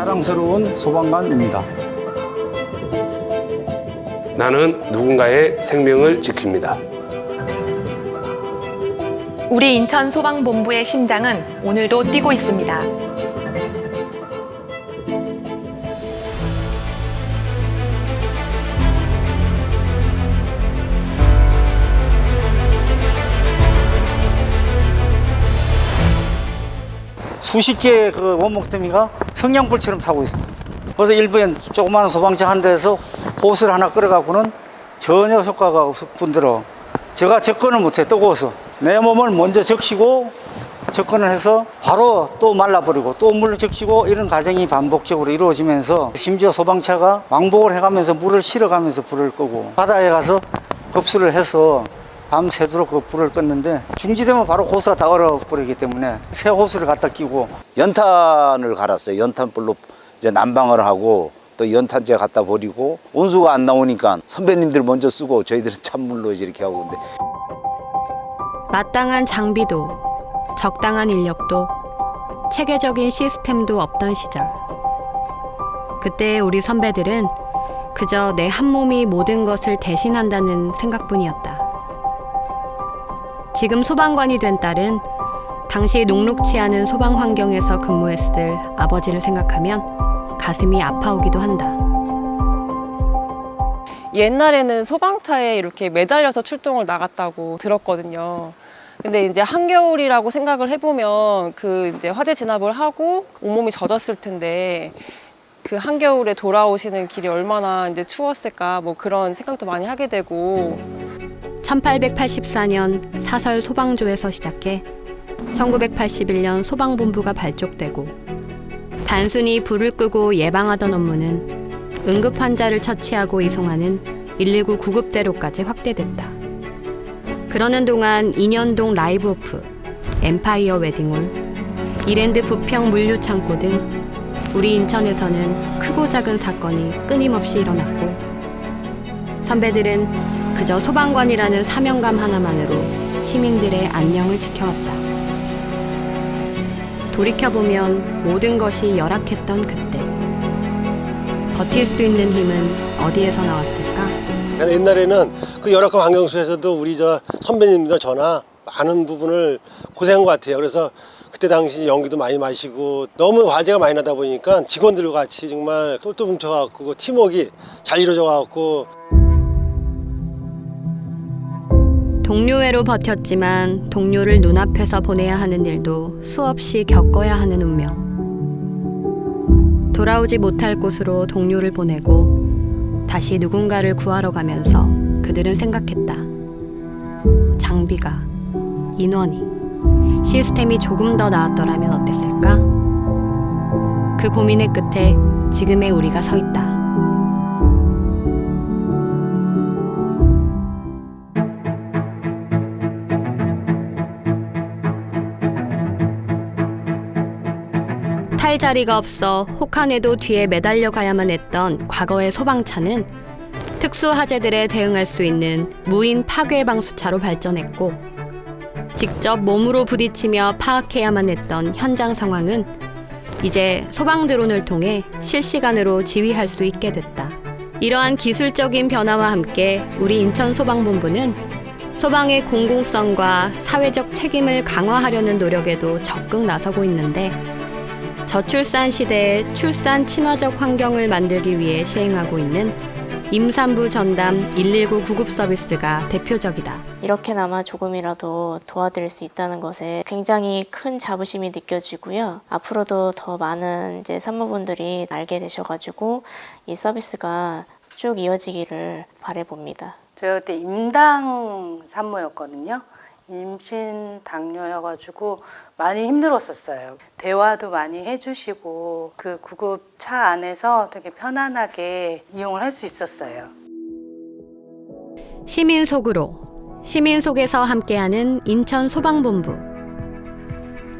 자랑스러운 소방관입니다. 나는 누군가의 생명을 지킵니다. 우리 인천 소방본부의 심장은 오늘도 뛰고 있습니다. 수십 개의 그 원목더미가 성냥불처럼 타고 있어요. 그래서 일부엔 조그마한 소방차 한 대에서 호스를 하나 끌어갖고는 전혀 효과가 없군들어. 제가 접근을 못해, 뜨거워서. 내 몸을 먼저 적시고 접근을 해서 바로 또 말라버리고 또 물을 적시고 이런 과정이 반복적으로 이루어지면서 심지어 소방차가 왕복을 해가면서 물을 실어가면서 불을 끄고 바다에 가서 급수를 해서 밤새도록 그 불을 껐는데 중지되면 바로 호스가 다 얼어버리기 때문에 새 호스를 갖다 끼고 연탄을 갈았어요. 연탄불로 이제 난방을 하고 또 연탄재 갖다 버리고 온수가 안 나오니까 선배님들 먼저 쓰고 저희들은 찬물로 이제 이렇게 하고. 근데 마땅한 장비도 적당한 인력도 체계적인 시스템도 없던 시절. 그때 우리 선배들은 그저 내 한 몸이 모든 것을 대신한다는 생각뿐이었다. 지금 소방관이 된 딸은 당시 녹록치 않은 소방 환경에서 근무했을 아버지를 생각하면 가슴이 아파오기도 한다. 옛날에는 소방차에 이렇게 매달려서 출동을 나갔다고 들었거든요. 근데 이제 한겨울이라고 생각을 해보면 그 이제 화재 진압을 하고 온몸이 젖었을 텐데 그 한겨울에 돌아오시는 길이 얼마나 이제 추웠을까 뭐 그런 생각도 많이 하게 되고 1884년 사설 소방조에서 시작해 1981년 소방본부가 발족되고 단순히 불을 끄고 예방하던 업무는 응급 환자를 처치하고 이송하는 119 구급대로까지 확대됐다. 그러는 동안 인현동 라이브오프, 엠파이어 웨딩홀, 이랜드 부평 물류창고 등 우리 인천에서는 크고 작은 사건이 끊임없이 일어났고 선배들은 그저 소방관이라는 사명감 하나만으로 시민들의 안녕을 지켜왔다. 돌이켜보면 모든 것이 열악했던 그때 버틸 수 있는 힘은 어디에서 나왔을까? 옛날에는 그 열악한 환경 속에서도 우리 저 선배님들 저나 많은 부분을 고생한 것 같아요. 그래서 그때 당시 연기도 많이 마시고 너무 화제가 많이 나다 보니까 직원들과 같이 정말 똘똘 뭉쳐갖고 팀워크가 잘 이루어져갖고 동료애로 버텼지만 동료를 눈앞에서 보내야 하는 일도 수없이 겪어야 하는 운명. 돌아오지 못할 곳으로 동료를 보내고 다시 누군가를 구하러 가면서 그들은 생각했다. 장비가, 인원이, 시스템이 조금 더 나았더라면 어땠을까? 그 고민의 끝에 지금의 우리가 서 있다. 탈 자리가 없어 혹한에도 뒤에 매달려 가야만 했던 과거의 소방차는 특수 화재들에 대응할 수 있는 무인 파괴 방수차로 발전했고 직접 몸으로 부딪히며 파악해야만 했던 현장 상황은 이제 소방 드론을 통해 실시간으로 지휘할 수 있게 됐다. 이러한 기술적인 변화와 함께 우리 인천소방본부는 소방의 공공성과 사회적 책임을 강화하려는 노력에도 적극 나서고 있는데 저출산 시대에 출산 친화적 환경을 만들기 위해 시행하고 있는 임산부 전담 119 구급 서비스가 대표적이다. 이렇게나마 조금이라도 도와드릴 수 있다는 것에 굉장히 큰 자부심이 느껴지고요. 앞으로도 더 많은 이제 산모분들이 알게 되셔가지고 이 서비스가 쭉 이어지기를 바라봅니다. 제가 그때 임당 산모였거든요. 임신 당뇨여가지고 많이 힘들었었어요. 대화도 많이 해주시고 그 구급차 안에서 되게 편안하게 이용을 할 수 있었어요. 시민 속으로, 시민 속에서 함께하는 인천소방본부.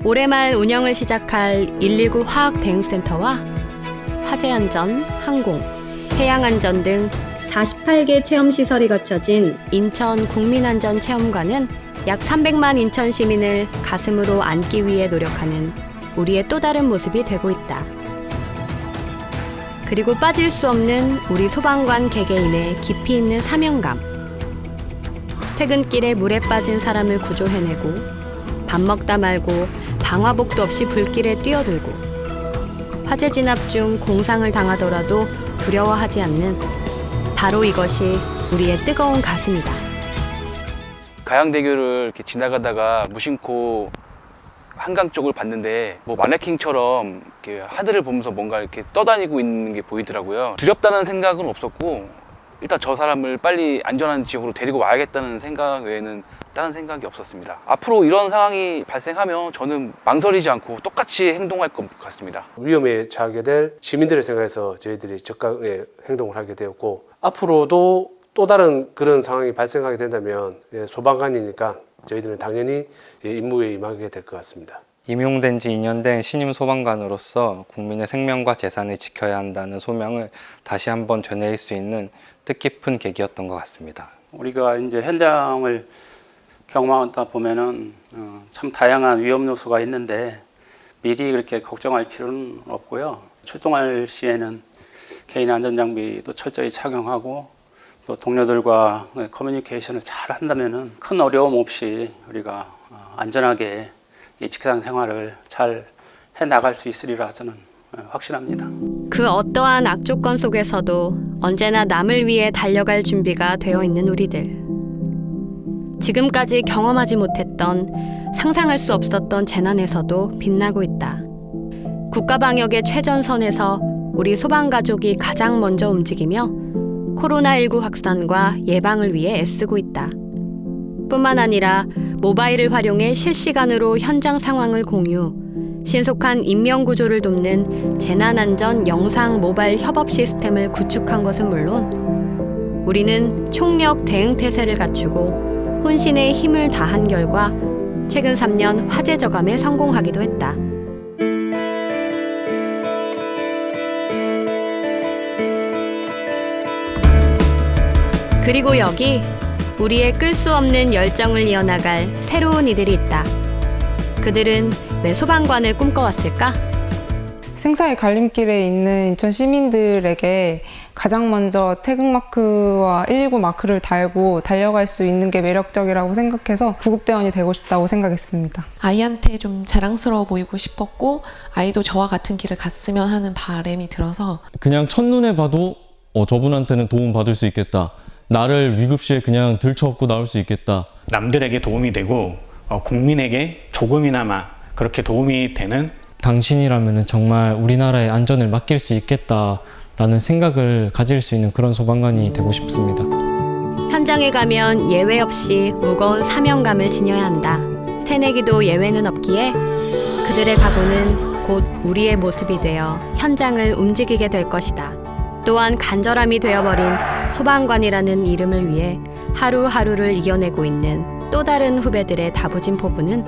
올해 말 운영을 시작할 119 화학대응센터와 화재안전, 항공, 해양안전 등 48개 체험시설이 갖춰진 인천 국민안전체험관은 약 300만 인천 시민을 가슴으로 안기 위해 노력하는 우리의 또 다른 모습이 되고 있다. 그리고 빠질 수 없는 우리 소방관 개개인의 깊이 있는 사명감. 퇴근길에 물에 빠진 사람을 구조해내고 밥 먹다 말고 방화복도 없이 불길에 뛰어들고 화재 진압 중 공상을 당하더라도 두려워하지 않는 바로 이것이 우리의 뜨거운 가슴이다. 가양대교를 이렇게 지나가다가 무심코 한강 쪽을 봤는데 뭐 마네킹처럼 이렇게 하늘을 보면서 뭔가 이렇게 떠다니고 있는 게 보이더라고요. 두렵다는 생각은 없었고 일단 저 사람을 빨리 안전한 지역으로 데리고 와야겠다는 생각 외에는 다른 생각이 없었습니다. 앞으로 이런 상황이 발생하면 저는 망설이지 않고 똑같이 행동할 것 같습니다. 위험에 처하게 될 시민들을 생각해서 저희들이 적극의 행동을 하게 되었고 앞으로도 또 다른 그런 상황이 발생하게 된다면 소방관이니까 저희들은 당연히 임무에 임하게 될 것 같습니다. 임용된 지 2년 된 신임 소방관으로서 국민의 생명과 재산을 지켜야 한다는 소명을 다시 한번 되뇌일 수 있는 뜻깊은 계기였던 것 같습니다. 우리가 이제 현장을 경험하다 보면은 참 다양한 위험 요소가 있는데 미리 그렇게 걱정할 필요는 없고요. 출동할 시에는 개인 안전 장비도 철저히 착용하고 또 동료들과 커뮤니케이션을 잘 한다면은 큰 어려움 없이 우리가 안전하게 이 직장 생활을 잘 해 나갈 수 있으리라 저는 확신합니다. 그 어떠한 악조건 속에서도 언제나 남을 위해 달려갈 준비가 되어 있는 우리들. 지금까지 경험하지 못했던, 상상할 수 없었던 재난에서도 빛나고 있다. 국가방역의 최전선에서 우리 소방가족이 가장 먼저 움직이며 코로나19 확산과 예방을 위해 애쓰고 있다. 뿐만 아니라 모바일을 활용해 실시간으로 현장 상황을 공유, 신속한 인명구조를 돕는 재난안전 영상 모바일 협업 시스템을 구축한 것은 물론 우리는 총력 대응 태세를 갖추고 혼신의 힘을 다한 결과 최근 3년 화재 저감에 성공하기도 했다. 그리고 여기 우리의 끌 수 없는 열정을 이어나갈 새로운 이들이 있다. 그들은 왜 소방관을 꿈꿔왔을까? 생사의 갈림길에 있는 인천 시민들에게 가장 먼저 태극마크와 119 마크를 달고 달려갈 수 있는 게 매력적이라고 생각해서 구급대원이 되고 싶다고 생각했습니다. 아이한테 좀 자랑스러워 보이고 싶었고 아이도 저와 같은 길을 갔으면 하는 바람이 들어서 그냥 첫눈에 봐도 저분한테는 도움 받을 수 있겠다. 나를 위급시에 그냥 들쳐업고 나올 수 있겠다. 남들에게 도움이 되고 국민에게 조금이나마 그렇게 도움이 되는 당신이라면 정말 우리나라의 안전을 맡길 수 있겠다라는 생각을 가질 수 있는 그런 소방관이 되고 싶습니다. 현장에 가면 예외 없이 무거운 사명감을 지녀야 한다. 새내기도 예외는 없기에 그들의 각오는 곧 우리의 모습이 되어 현장을 움직이게 될 것이다. 또한 간절함이 되어버린 소방관이라는 이름을 위해 하루하루를 이겨내고 있는 또 다른 후배들의 다부진 포부는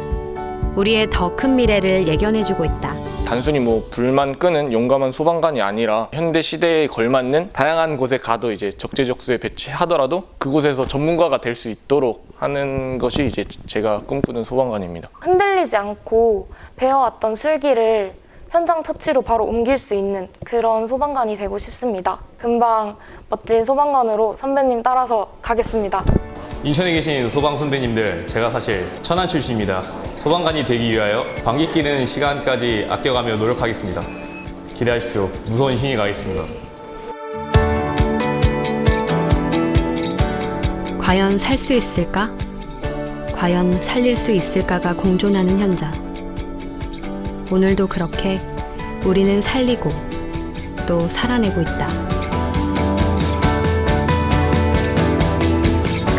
우리의 더 큰 미래를 예견해주고 있다. 단순히 불만 끄는 용감한 소방관이 아니라 현대 시대에 걸맞는 다양한 곳에 가도 이제 적재적소에 배치하더라도 그곳에서 전문가가 될 수 있도록 하는 것이 이제 제가 꿈꾸는 소방관입니다. 흔들리지 않고 배워왔던 술기를 현장 처치로 바로 옮길 수 있는 그런 소방관이 되고 싶습니다. 금방 멋진 소방관으로 선배님 따라서 가겠습니다. 인천에 계신 소방 선배님들, 제가 사실 천안 출신입니다. 소방관이 되기 위하여 방귀 뀌는 시간까지 아껴가며 노력하겠습니다. 기대하십시오. 무서운 신이 가겠습니다. 과연 살 수 있을까? 과연 살릴 수 있을까가 공존하는 현장. 오늘도 그렇게 우리는 살리고 또 살아내고 있다.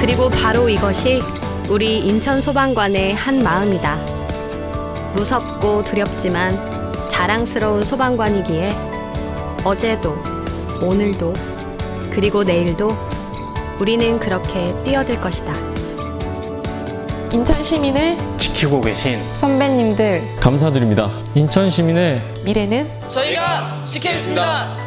그리고 바로 이것이 우리 인천 소방관의 한 마음이다. 무섭고 두렵지만 자랑스러운 소방관이기에 어제도, 오늘도, 그리고 내일도 우리는 그렇게 뛰어들 것이다. 인천 시민을 지키고 계신 선배님들 감사드립니다. 인천 시민의 미래는 저희가 지키겠습니다.